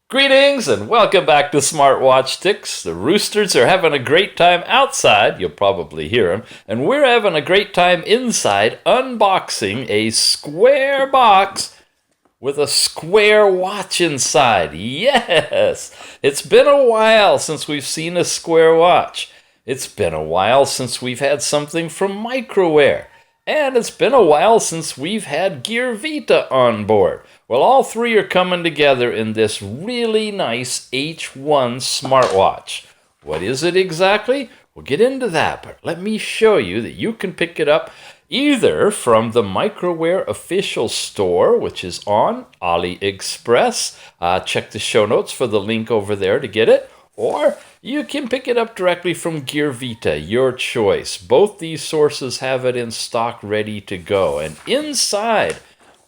Greetings and welcome back to Smartwatch Ticks. The roosters are having a great time outside, you'll probably hear them, and we're having a great time inside unboxing a square box with a square watch inside. Yes! It's been a while since we've seen a square watch. It's been a while since we've had something from Microwear. And it's been a while since we've had Gear Vita on board. Well, all three are coming together in this really nice H1 smartwatch. What is it exactly? We'll get into that, but let me show you that you can pick it up either from the Microwear official store, which is on AliExpress. Check the show notes for the link over there to get it. Or you can pick it up directly from Gear Vita, your choice. Both these sources have it in stock ready to go. And inside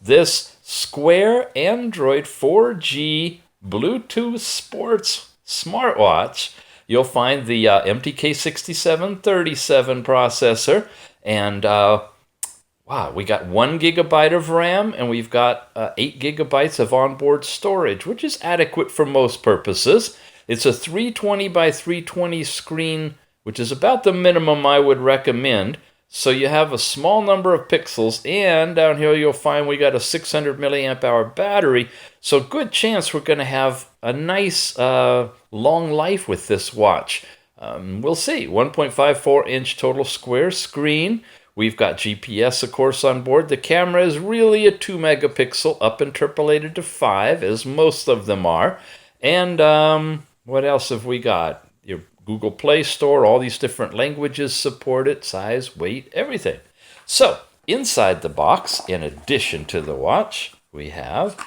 this square Android 4G Bluetooth Sports smartwatch, you'll find the MTK6737 processor. And wow, we got 1 gigabyte of RAM and we've got 8 gigabytes of onboard storage, which is adequate for most purposes. It's a 320 by 320 screen, which is about the minimum I would recommend. So you have a small number of pixels, and down here you'll find we got a 600 milliamp hour battery. So good chance we're going to have a nice long life with this watch. We'll see. 1.54 inch total square screen. We've got GPS, of course, on board. The camera is really a 2 megapixel, up interpolated to 5, as most of them are. And what else have we got? Your Google Play Store, all these different languages support it, size, weight, everything. So, inside the box, in addition to the watch, we have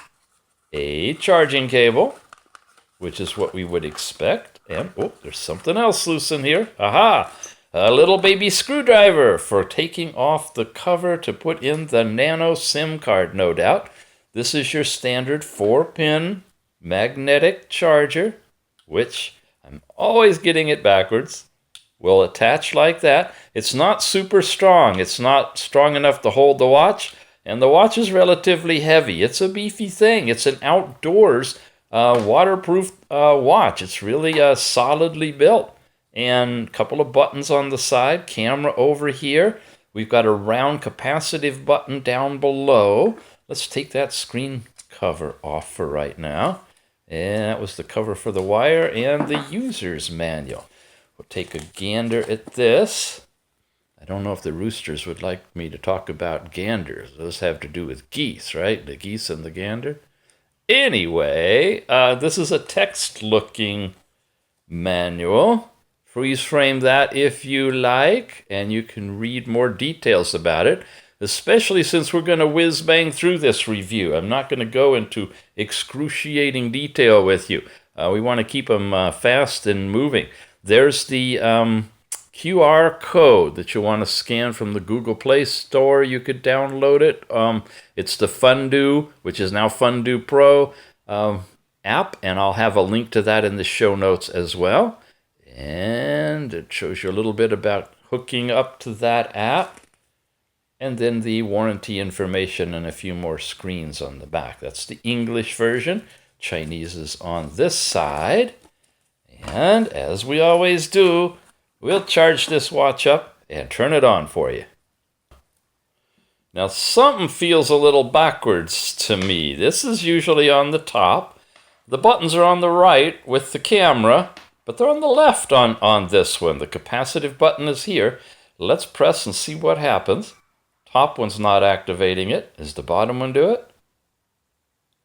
a charging cable, which is what we would expect. And, oh, there's something else loose in here. Aha! A little baby screwdriver for taking off the cover to put in the nano-SIM card, no doubt. This is your standard 4-pin magnetic charger, which I'm always getting it backwards, will attach like that. It's not super strong. It's not strong enough to hold the watch, and the watch is relatively heavy. It's a beefy thing. It's an outdoors waterproof watch. It's really solidly built. And a couple of buttons on the side, camera over here. We've got a round capacitive button down below. Let's take that screen cover off for right now. And that was the cover for the wire and the user's manual. We'll take a gander at this. I don't know if the roosters would like me to talk about ganders. Those have to do with geese, right? The geese and the gander. Anyway, this is a text-looking manual. Freeze frame that if you like, and you can read more details about it. Especially since we're going to whiz-bang through this review. I'm not going to go into excruciating detail with you. We want to keep them fast and moving. There's the QR code that you want to scan from the Google Play Store. You could download it. It's the Fundu, which is now Fundu Pro app, and I'll have a link to that in the show notes as well. And it shows you a little bit about hooking up to that app. And then the warranty information and a few more screens on the back. That's the English version. Chinese is on this side. And as we always do, we'll charge this watch up and turn it on for you. Now something feels a little backwards to me. This is usually on the top. The buttons are on the right with the camera, but they're on the left on this one. The capacitive button is here. Let's press and see what happens. Top one's not activating it. Does the bottom one do it?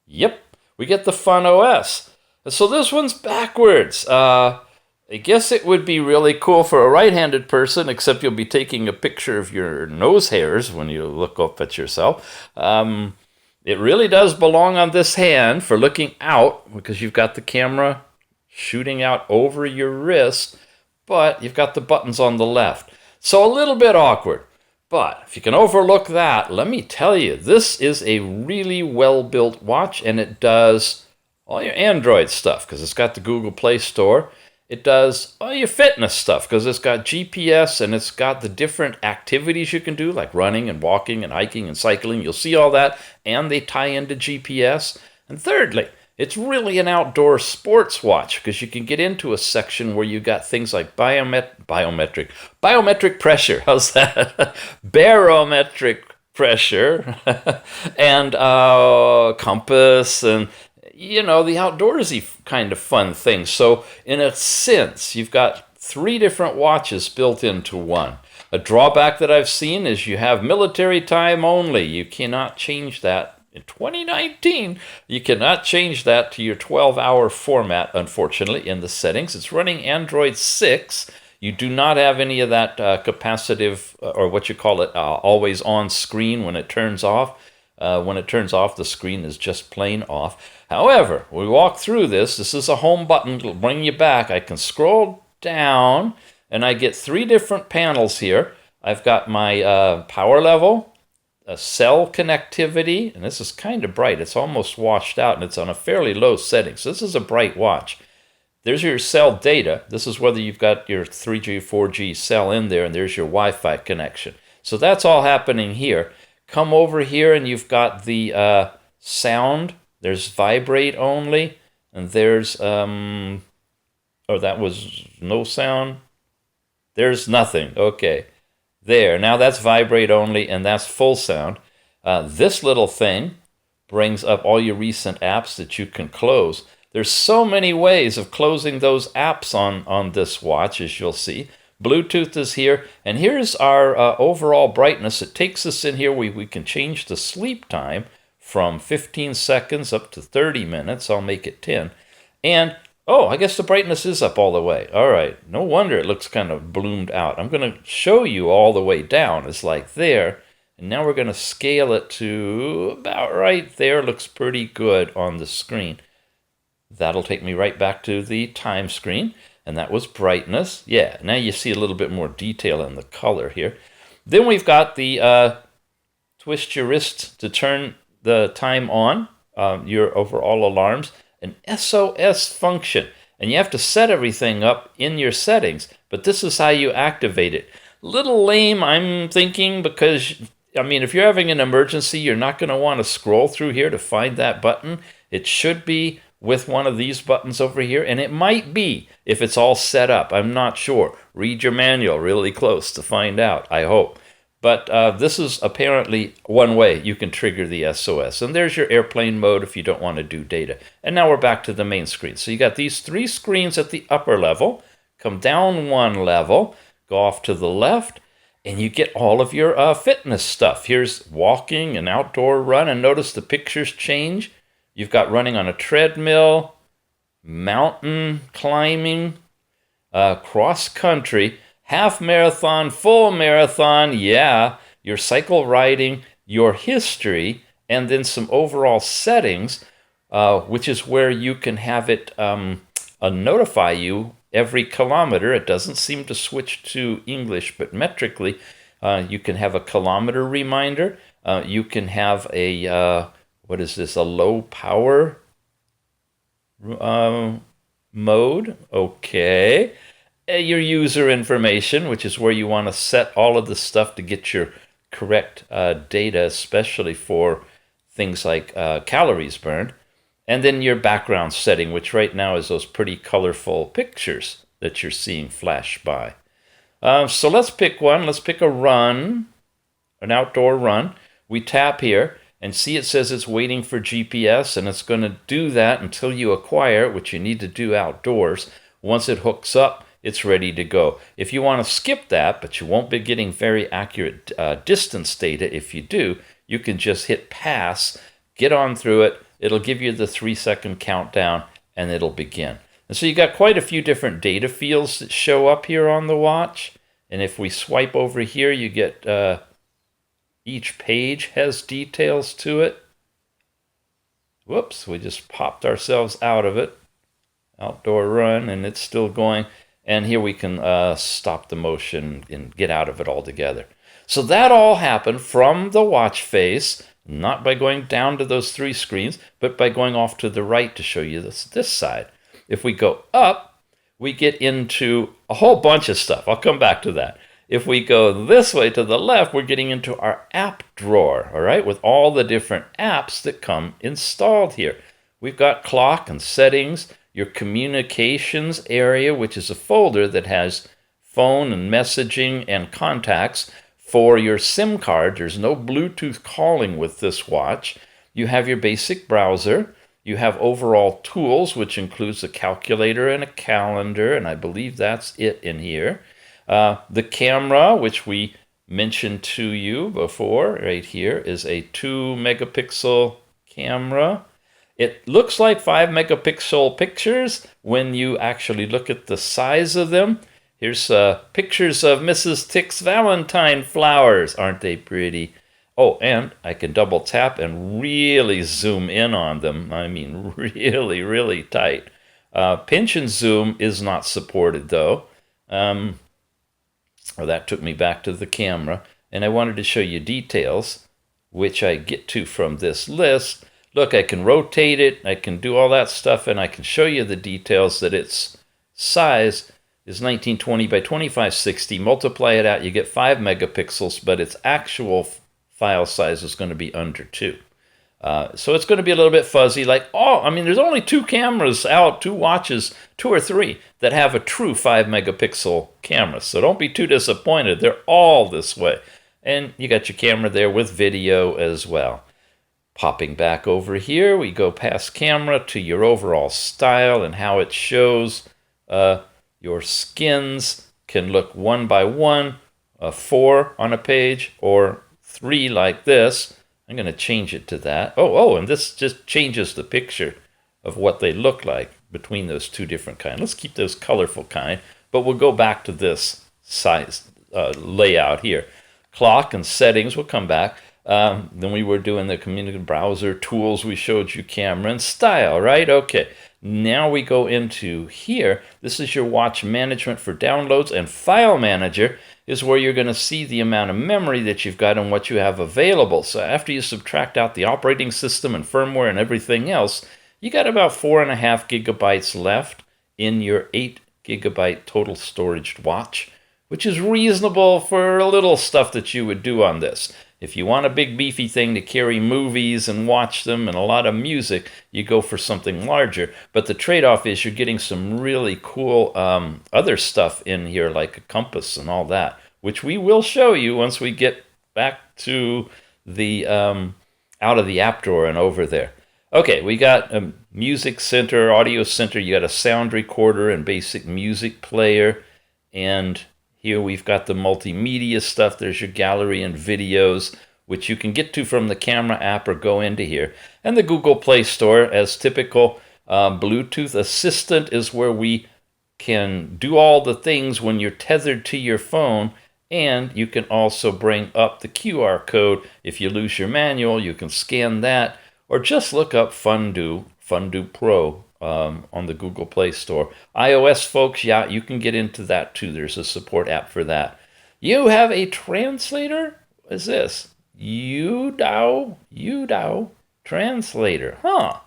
Yep, we get the Fun OS. So this one's backwards. I guess it would be really cool for a right-handed person, except you'll be taking a picture of your nose hairs when you look up at yourself. It really does belong on this hand for looking out, because you've got the camera shooting out over your wrist, but you've got the buttons on the left. So a little bit awkward. But if you can overlook that, let me tell you, this is a really well-built watch, and it does all your Android stuff, because it's got the Google Play Store. It does all your fitness stuff, because it's got GPS, and it's got the different activities you can do, like running and walking and hiking and cycling. You'll see all that, and they tie into GPS. And thirdly, It's really an outdoor sports watch because you can get into a section where you got things like biometric pressure. How's that? Barometric pressure and compass and the outdoorsy kind of fun things. So in a sense, you've got 3 different watches built into one. A drawback that I've seen is you have military time only. You cannot change that. In 2019, you cannot change that to your 12-hour format, unfortunately, in the settings. It's running Android 6. You do not have any of that capacitive, or what you call it, always on screen when it turns off. When it turns off, the screen is just plain off. However, we walk through this. This is a home button. It'll bring you back. I can scroll down, and I get 3 different panels here. I've got my power level, a cell connectivity, and this is kind of bright. It's almost washed out, and it's on a fairly low setting. So this is a bright watch. There's your cell data. This is whether you've got your 3G, 4G cell in there, and there's your Wi-Fi connection. So that's all happening here. Come over here, and you've got the sound. There's vibrate only, and there's, that was no sound. There's nothing. Okay. There. Now that's vibrate only, and that's full sound. This little thing brings up all your recent apps that you can close. There's so many ways of closing those apps on this watch, as you'll see. Bluetooth is here, and here's our overall brightness. It takes us in here. We can change the sleep time from 15 seconds up to 30 minutes. I'll make it 10. And oh, I guess the brightness is up all the way. All right. No wonder it looks kind of bloomed out. I'm going to show you all the way down. It's like there. And now we're going to scale it to about right there. Looks pretty good on the screen. That'll take me right back to the time screen. And that was brightness. Yeah, now you see a little bit more detail in the color here. Then we've got the twist your wrist to turn the time on, your overall alarms. An SOS function, and you have to set everything up in your settings, but this is how you activate it. Little lame, I'm thinking, because, if you're having an emergency, you're not going to want to scroll through here to find that button. It should be with one of these buttons over here, and it might be if it's all set up. I'm not sure. Read your manual really close to find out, I hope. But this is apparently one way you can trigger the SOS. And there's your airplane mode if you don't want to do data. And now we're back to the main screen. So you got these 3 screens at the upper level. Come down 1 level, go off to the left, and you get all of your fitness stuff. Here's walking, an outdoor run, and notice the pictures change. You've got running on a treadmill, mountain climbing, cross country, half marathon, full marathon, yeah, your cycle riding, your history, and then some overall settings, which is where you can have it notify you every kilometer. It doesn't seem to switch to English, but metrically, you can have a kilometer reminder. You can have a, a low power mode. Okay. Your user information, which is where you want to set all of the stuff to get your correct data, especially for things like calories burned. And then your background setting, which right now is those pretty colorful pictures that you're seeing flash by. So let's pick one. Let's pick a run, an outdoor run. We tap here and see it says it's waiting for GPS, and it's going to do that until you acquire it, which you need to do outdoors. Once it hooks up, it's ready to go. If you want to skip that, but you won't be getting very accurate distance data if you do, you can just hit pass, get on through it. It'll give you the 3-second countdown, and it'll begin. And so you got quite a few different data fields that show up here on the watch. And if we swipe over here, you get each page has details to it. Whoops, we just popped ourselves out of it. Outdoor run, and it's still going. And here we can stop the motion and get out of it altogether. So that all happened from the watch face, not by going down to those 3 screens, but by going off to the right to show you this side. If we go up, we get into a whole bunch of stuff. I'll come back to that. If we go this way to the left, we're getting into our app drawer, all right, with all the different apps that come installed here. we've got clock and settings, your communications area, which is a folder that has phone and messaging and contacts for your SIM card. There's no Bluetooth calling with this watch. You have your basic browser. You have overall tools, which includes a calculator and a calendar, and I believe that's it in here. The camera, which we mentioned to you before, right here, is a 2-megapixel camera. It looks like 5-megapixel pictures when you actually look at the size of them. Here's pictures of Mrs. Tick's Valentine flowers. Aren't they pretty? Oh, and I can double tap and really zoom in on them. I mean, really, really tight. Pinch and zoom is not supported, though. Well, that took me back to the camera. And I wanted to show you details, which I get to from this list. Look, I can rotate it. I can do all that stuff, and I can show you the details that its size is 1920 by 2560. Multiply it out, you get 5 megapixels, but its actual file size is going to be under 2. So it's going to be a little bit fuzzy. Like, oh, I mean, there's only 2 cameras out, 2 watches, 2 or 3 that have a true 5-megapixel camera. So don't be too disappointed. They're all this way. And you got your camera there with video as well. Popping back over here, we go past camera to your overall style and how it shows your skins. Can look 1 by 1, 4 on a page, or 3 like this. I'm going to change it to that. Oh, and this just changes the picture of what they look like between those 2 different kinds. Let's keep those colorful kind, but we'll go back to this size layout here. Clock and settings, we'll come back. Then we were doing the community browser tools. We showed you camera and style, right? Okay. Now we go into here. This is your watch management for downloads, and file manager is where you're going to see the amount of memory that you've got and what you have available. So after you subtract out the operating system and firmware and everything else, you got about 4.5 gigabytes left in your 8 gigabyte total storage watch, which is reasonable for a little stuff that you would do on this. If you want a big beefy thing to carry movies and watch them and a lot of music, you go for something larger. But the trade-off is you're getting some really cool other stuff in here, like a compass and all that, which we will show you once we get back to the out of the app drawer and over there. Okay, we got a music center, audio center. You got a sound recorder and basic music player, and here we've got the multimedia stuff. There's your gallery and videos, which you can get to from the camera app or go into here. And the Google Play Store, as typical. Bluetooth Assistant is where we can do all the things when you're tethered to your phone. And you can also bring up the QR code. If you lose your manual, you can scan that. Or just look up Fundu Pro on the Google Play Store. iOS folks, yeah, you can get into that too. There's a support app for that. You have a translator? What is this? Youdao translator. Huh.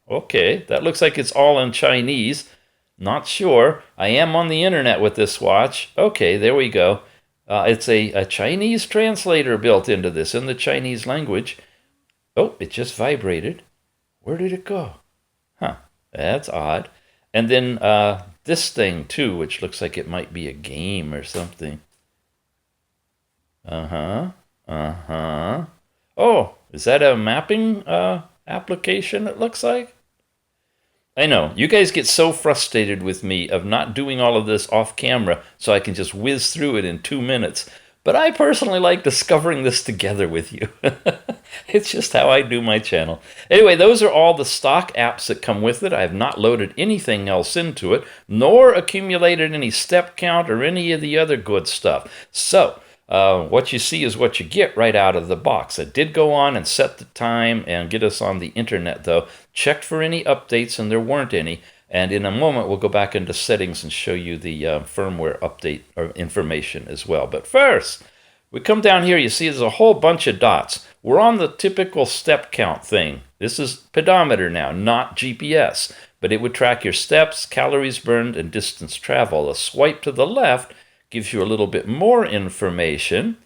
Okay, that looks like it's all in Chinese. Not sure. I am on the internet with this watch. Okay, there we go. It's a Chinese translator built into this in the Chinese language. Oh, it just vibrated. Where did it go? Huh, that's odd. And then this thing, too, which looks like it might be a game or something. Oh, is that a mapping application, it looks like? I know, you guys get so frustrated with me of not doing all of this off camera so I can just whiz through it in 2 minutes. But I personally like discovering this together with you. It's just how I do my channel. Anyway, those are all the stock apps that come with it. I have not loaded anything else into it, nor accumulated any step count or any of the other good stuff. So, what you see is what you get right out of the box. I did go on and set the time and get us on the internet, though. Checked for any updates, and there weren't any. And in a moment, we'll go back into settings and show you the firmware update or information as well. But first, we come down here. You see there's a whole bunch of dots. We're on the typical step count thing. This is pedometer now, not GPS. But it would track your steps, calories burned, and distance traveled. A swipe to the left gives you a little bit more information.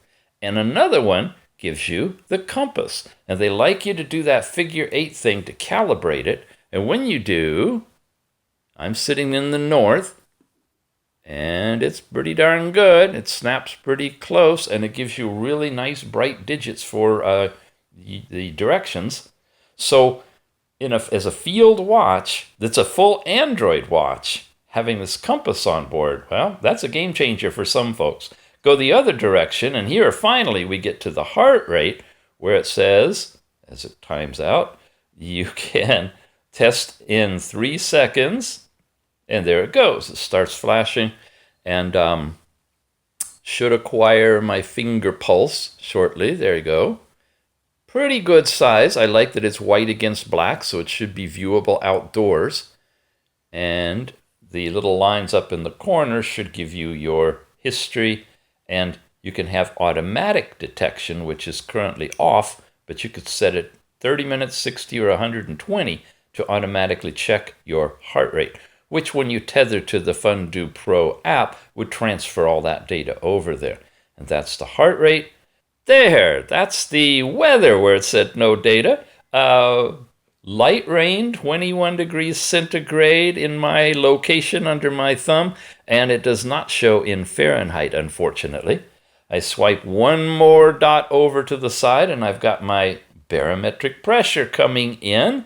And another one gives you the compass. And they like you to do that figure 8 thing to calibrate it. And when you do, I'm sitting in the north, and it's pretty darn good. It snaps pretty close, and it gives you really nice bright digits for the directions. So as a field watch that's a full Android watch, having this compass on board, well, that's a game changer for some folks. Go the other direction, and here finally we get to the heart rate, where it says, as it times out, you can test in 3 seconds, and there it goes. It starts flashing, and should acquire my finger pulse shortly. There you go. Pretty good size. I like that it's white against black, so it should be viewable outdoors. And the little lines up in the corner should give you your history, and you can have automatic detection, which is currently off, but you could set it 30 minutes, 60, or 120 to automatically check your heart rate, which when you tether to the Fondue Pro app would transfer all that data over there. And that's the heart rate. There, that's the weather where it said no data. Light rain, 21 degrees centigrade in my location under my thumb, and it does not show in Fahrenheit, unfortunately. I swipe one more dot over to the side, and I've got my barometric pressure coming in,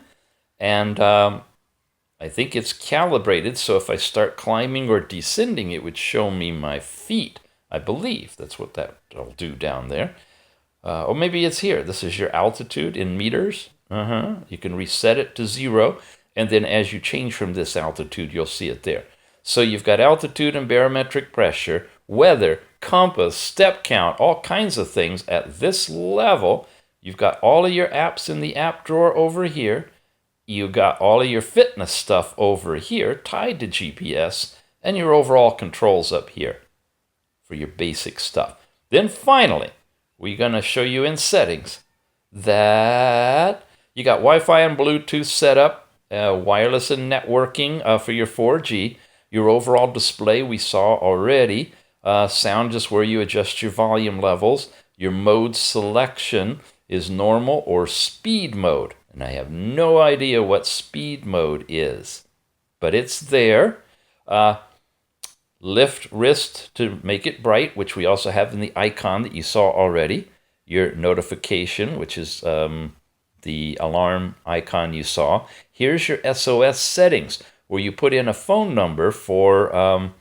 and I think it's calibrated, so if I start climbing or descending, it would show me my feet. I believe that's what that'll do down there. Or maybe it's here. This is your altitude in meters. You can reset it to 0, and then as you change from this altitude, you'll see it there. So you've got altitude and barometric pressure, weather, compass, step count, all kinds of things at this level. You've got all of your apps in the app drawer over here. You got all of your fitness stuff over here tied to GPS, and your overall controls up here for your basic stuff. Then finally, we're going to show you in settings that you got Wi-Fi and Bluetooth set up, wireless and networking for your 4G. Your overall display we saw already. Sound is where you adjust your volume levels. Your mode selection is normal or speed mode. And I have no idea what speed mode is, but it's there. Lift wrist to make it bright, which we also have in the icon that you saw already. Your notification, which is the alarm icon you saw. Here's your SOS settings, where you put in a phone number for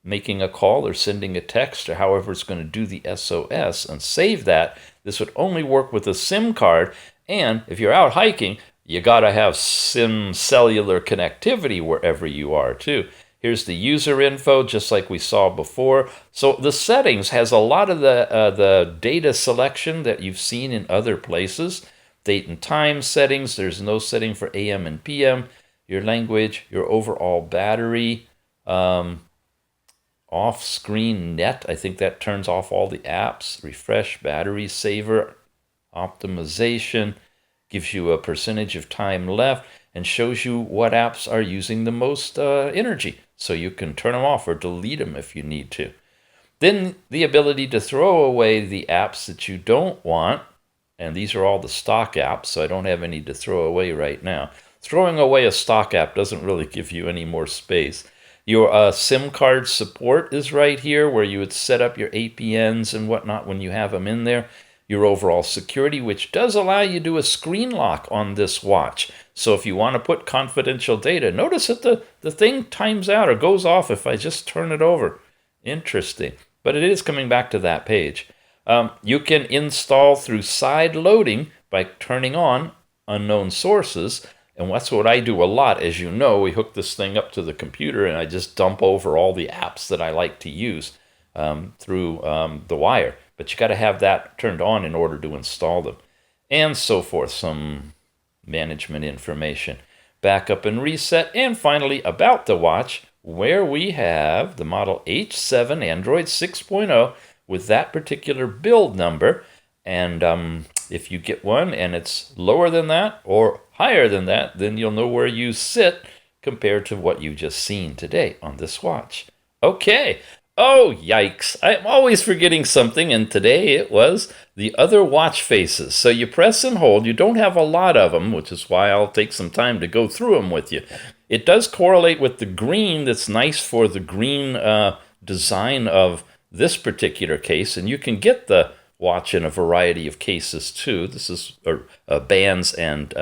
making a call or sending a text, or however it's going to do the SOS, and save that. This would only work with a SIM card, and if you're out hiking, you got to have SIM cellular connectivity wherever you are too. Here's the user info, just like we saw before. So the settings has a lot of the data selection that you've seen in other places. Date and time settings, there's no setting for AM and PM. Your language, your overall battery, off-screen net, I think that turns off all the apps. Refresh, battery saver, optimization, gives you a percentage of time left, and shows you what apps are using the most energy. So you can turn them off or delete them if you need to. Then the ability to throw away the apps that you don't want. And these are all the stock apps, so I don't have any to throw away right now. Throwing away a stock app doesn't really give you any more space. Your SIM card support is right here, where you would set up your APNs and whatnot when you have them in there. Your overall security, which does allow you to do a screen lock on this watch. So if you want to put confidential data, notice that the thing times out or goes off if I just turn it over. Interesting. But it is coming back to that page. You can install through side loading by turning on unknown sources. And that's what I do a lot. As you know, we hook this thing up to the computer and I just dump over all the apps that I like to use through the wire. But you got to have that turned on in order to install them. And so forth, some management information. Backup and reset. And finally, about the watch, where we have the model H7 Android 6.0 with that particular build number. And if you get one and it's lower than that or higher than that, then you'll know where you sit compared to what you've just seen today on this watch. Okay, Oh, yikes. I'm always forgetting something, and today it was the other watch faces. So you press and hold. You don't have a lot of them, which is why I'll take some time to go through them with you. It does correlate with the green. That's nice for the green design of this particular case, and you can get the watch in a variety of cases too. This is bands and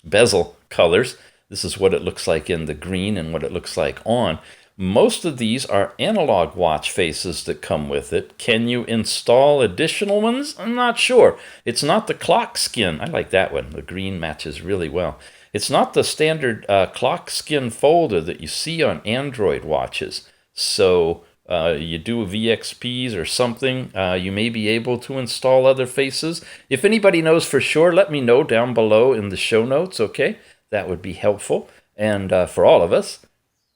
bezel colors. This is what it looks like in the green and what it looks like on. Most of these are analog watch faces that come with it. Can you install additional ones? I'm not sure. It's not the clock skin. I like that one. The green matches really well. It's not the standard clock skin folder that you see on Android watches. So you do VXPs or something, you may be able to install other faces. If anybody knows for sure, let me know down below in the show notes, okay? That would be helpful. And for all of us,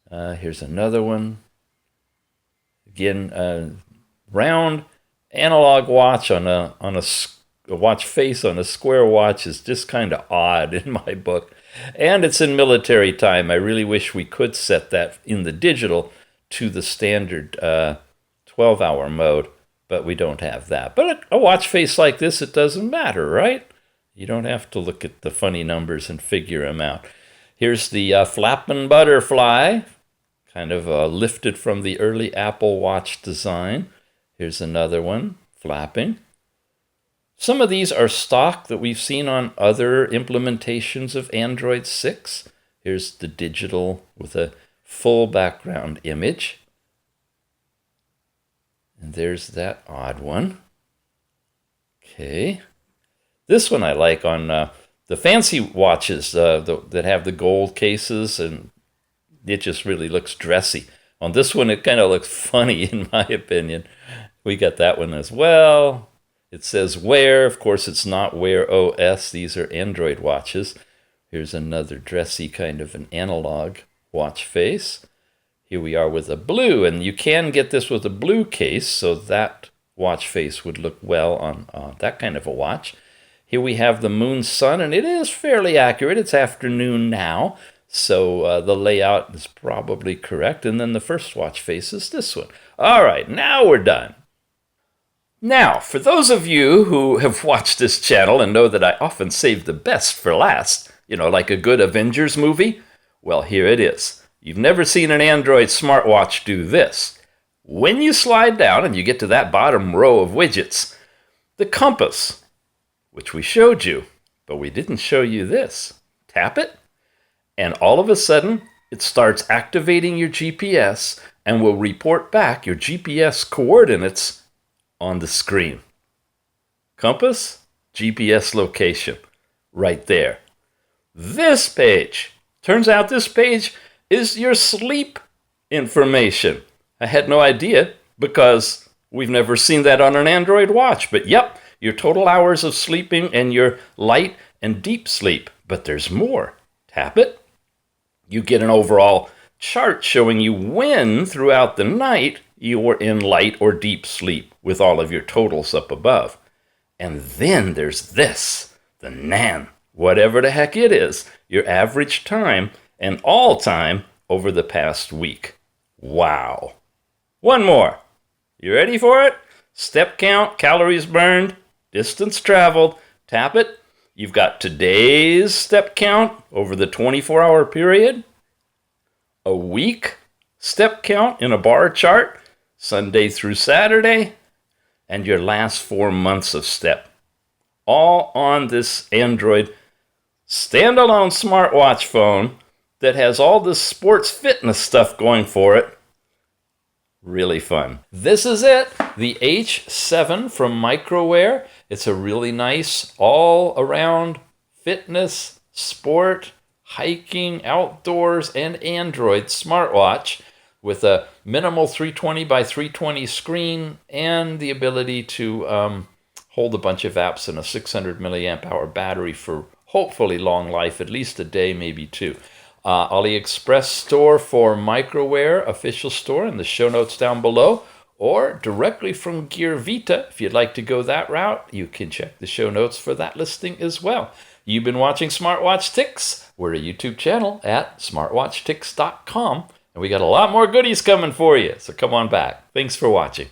here's another one. Again, round analog watch on a watch face on a square watch is just kind of odd in my book. And it's in military time. I really wish we could set that in the digital to the standard 12-hour mode, but we don't have that. But a watch face like this, it doesn't matter, right? You don't have to look at the funny numbers and figure them out. Here's the flapping butterfly, kind of lifted from the early Apple Watch design. Here's another one, flapping. Some of these are stock that we've seen on other implementations of Android 6. Here's the digital with a full background image. And there's that odd one. Okay. This one I like on the fancy watches that have the gold cases, and it just really looks dressy. On this one, it kind of looks funny, in my opinion. We got that one as well. It says Wear. Of course, it's not Wear OS. These are Android watches. Here's another dressy kind of an analog watch face. Here we are with a blue, and you can get this with a blue case, so that watch face would look well on that kind of a watch. Here we have the moon sun, and it is fairly accurate. It's afternoon now, so the layout is probably correct. And then the first watch face is this one. All right, now we're done. Now, for those of you who have watched this channel and know that I often save the best for last, like a good Avengers movie, well, here it is. You've never seen an Android smartwatch do this. When you slide down and you get to that bottom row of widgets, the compass, which we showed you, but we didn't show you this. Tap it, and all of a sudden, it starts activating your GPS and will report back your GPS coordinates on the screen. Compass, GPS location, right there. This page, turns out this page is your sleep information. I had no idea because we've never seen that on an Android watch, but yep, your total hours of sleeping and your light and deep sleep. But there's more. Tap it. You get an overall chart showing you when throughout the night you were in light or deep sleep with all of your totals up above. And then there's this, the NAN, whatever the heck it is, your average time and all time over the past week. Wow. One more. You ready for it? Step count, calories burned, distance traveled. Tap it. You've got today's step count over the 24-hour period, a week step count in a bar chart, Sunday through Saturday, and your last 4 months of step. All on this Android standalone smartwatch phone that has all this sports fitness stuff going for it. Really fun. This is it, the H7 from Microwear. It's a really nice all-around fitness, sport, hiking, outdoors, and Android smartwatch with a minimal 320 by 320 screen and the ability to hold a bunch of apps and a 600 milliamp hour battery for hopefully long life, at least a day, maybe two. AliExpress store for Microwear, official store in the show notes down below, or directly from Gear Vita. If you'd like to go that route, you can check the show notes for that listing as well. You've been watching Smartwatch Ticks. We're a YouTube channel at smartwatchticks.com, And we got a lot more goodies coming for you, so come on back. Thanks for watching.